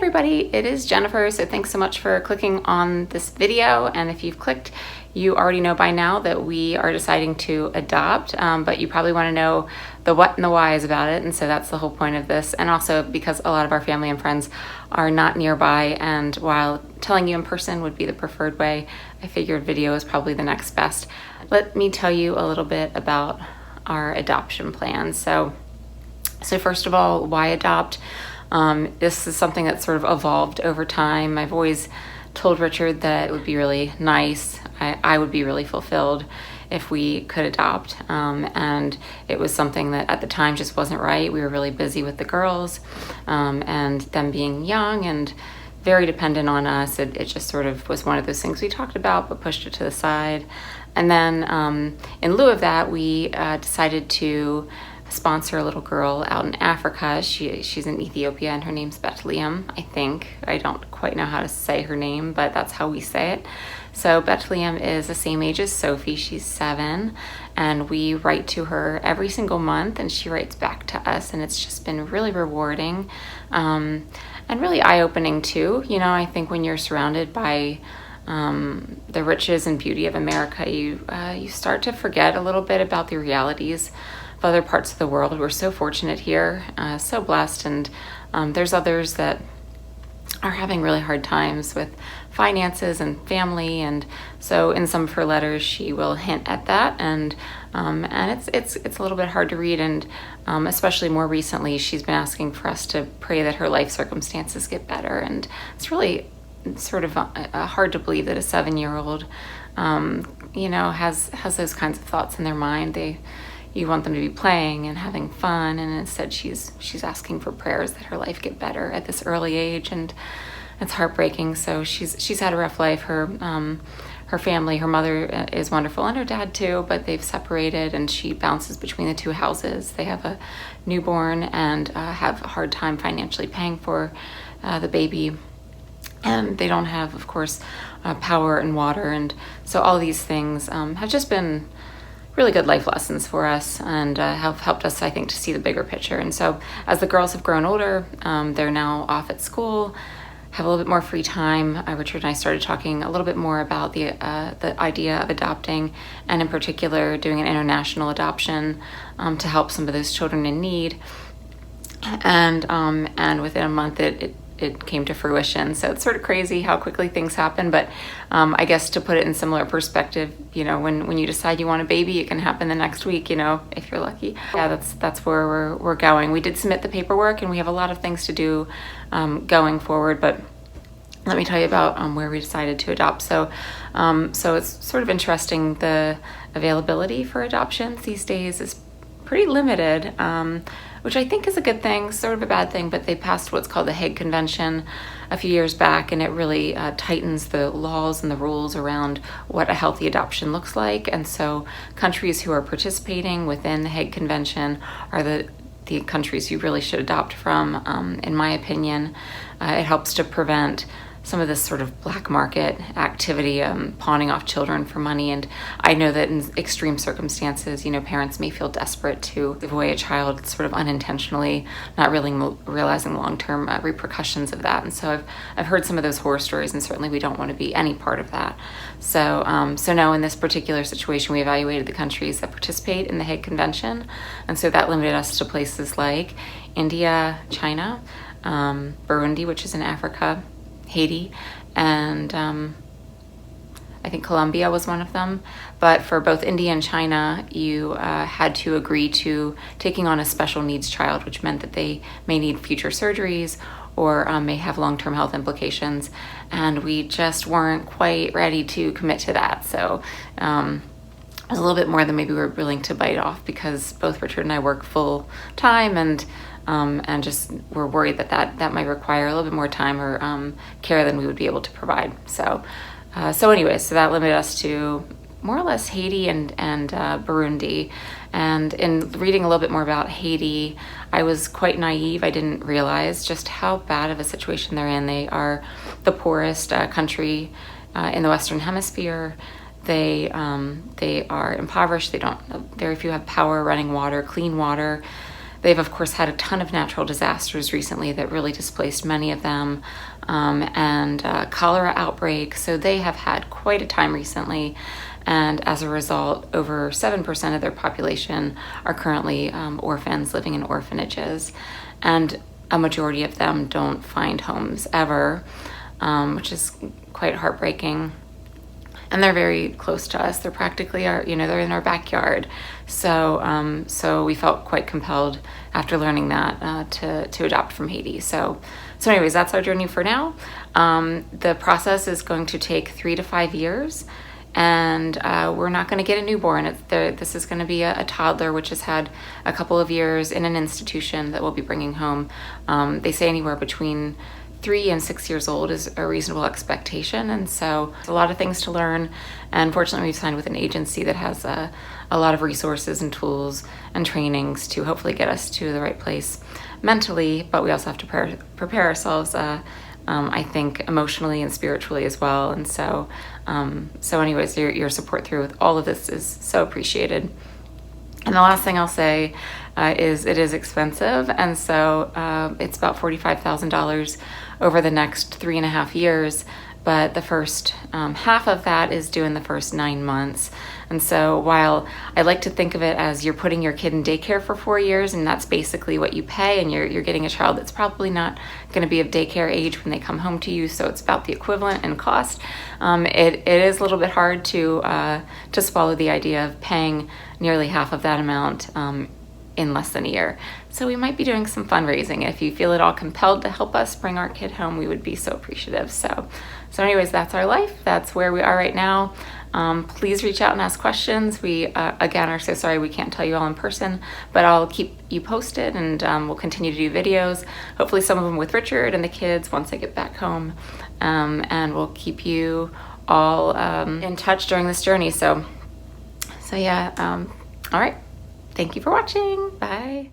everybody, it is Jennifer. So thanks so much for clicking on this video. And if you've clicked, you already know by now that we are deciding to adopt, but you probably want to know the what and the whys about it. And so that's the whole point of this. And also because a lot of our family and friends are not nearby, and while telling you in person would be the preferred way, I figured video is probably the next best. Let me tell you a little bit about our adoption plan. So first of all, why adopt? This is something that's sort of evolved over time. I've always told Richard that it would be really nice, I would be really fulfilled if we could adopt. And it was something that at the time just wasn't right. We were really busy with the girls, and them being young and very dependent on us. It just sort of was one of those things we talked about, but pushed it to the side. And then in lieu of that, we decided to sponsor a little girl out in Africa. She's in Ethiopia and her name's Bethlehem, I think. I don't quite know how to say her name, but that's how we say it. So Bethlehem is the same age as Sophie. She's 7, and we write to her every single month and she writes back to us, and it's just been really rewarding and really eye-opening too. You know, I think when you're surrounded by the riches and beauty of America, you start to forget a little bit about the realities of other parts of the world. We're so fortunate here, so blessed, and there's others that are having really hard times with finances and family, and so in some of her letters she will hint at that, and it's a little bit hard to read, and especially more recently she's been asking for us to pray that her life circumstances get better, and it's really sort of hard to believe that a 7-year-old has those kinds of thoughts in their mind. You want them to be playing and having fun, and instead she's asking for prayers that her life get better at this early age, and it's heartbreaking. So she's had a rough life. Her family, her mother is wonderful, and her dad too, but they've separated, and she bounces between the two houses. They have a newborn and have a hard time financially paying for the baby, and they don't have, of course, power and water, and so all these things have just been really good life lessons for us, and have helped us, I think, to see the bigger picture. And so as the girls have grown older, they're now off at school, have a little bit more free time. Richard and I started talking a little bit more about the idea of adopting, and in particular doing an international adoption to help some of those children in need. And within a month it came to fruition. So it's sort of crazy how quickly things happen, but I guess to put it in similar perspective, when you decide you want a baby, it can happen the next week, if you're lucky. Yeah, that's where we're going. We did submit the paperwork, and we have a lot of things to do going forward, but let me tell you about where we decided to adopt. So it's sort of interesting. The availability for adoptions these days is pretty limited, which I think is a good thing, sort of a bad thing, but they passed what's called the Hague Convention a few years back, and it really tightens the laws and the rules around what a healthy adoption looks like. And so countries who are participating within the Hague Convention are the countries you really should adopt from, in my opinion. It helps to prevent some of this sort of black market activity, pawning off children for money. And I know that in extreme circumstances, parents may feel desperate to give away a child sort of unintentionally, not really realizing the long-term repercussions of that. And so I've heard some of those horror stories, and certainly we don't want to be any part of that. So no, in this particular situation, we evaluated the countries that participate in the Hague Convention. And so that limited us to places like India, China, Burundi, which is in Africa, Haiti, and I think Colombia was one of them. But for both India and China, you had to agree to taking on a special needs child, which meant that they may need future surgeries or may have long-term health implications. And we just weren't quite ready to commit to that. So it was a little bit more than maybe we were willing to bite off, because both Richard and I work full time, and just we're worried that might require a little bit more time or care than we would be able to provide. So anyways, so that limited us to more or less Haiti and Burundi. And in reading a little bit more about Haiti, I was quite naive. I didn't realize just how bad of a situation they're in. They are the poorest country in the Western Hemisphere. They are impoverished. Very few have power, running water, clean water. they've of course had a ton of natural disasters recently that really displaced many of them, and cholera outbreak. So they have had quite a time recently. And as a result, over 7% of their population are currently orphans living in orphanages. And a majority of them don't find homes ever, which is quite heartbreaking. And they're very close to us. They're practically they're in our backyard. So we felt quite compelled after learning that to adopt from Haiti. So anyways, that's our journey for now. The process is going to take 3 to 5 years. And we're not going to get a newborn. This is going to be a toddler, which has had a couple of years in an institution that we'll be bringing home. They say anywhere between 3 and 6 years old is a reasonable expectation. And so a lot of things to learn. And fortunately, we've signed with an agency that has a lot of resources and tools and trainings to hopefully get us to the right place mentally. But we also have to prepare ourselves I think emotionally and spiritually as well. And so anyways, your support through with all of this is so appreciated. And the last thing I'll say is it is expensive. And so it's about $45,000 over the next 3.5 years. But the first half of that is due in the first 9 months. And so while I like to think of it as you're putting your kid in daycare for 4 years, and that's basically what you pay, and you're getting a child that's probably not going to be of daycare age when they come home to you, so it's about the equivalent in cost. It is a little bit hard to swallow the idea of paying nearly half of that amount in less than a year. So we might be doing some fundraising. If you feel at all compelled to help us bring our kid home, we would be so appreciative. So anyways, that's our life. That's where we are right now. Please reach out and ask questions. We, again, are so sorry we can't tell you all in person, but I'll keep you posted, and we'll continue to do videos, hopefully some of them with Richard and the kids once they get back home. And we'll keep you all in touch during this journey. So yeah, all right. Thank you for watching. Bye.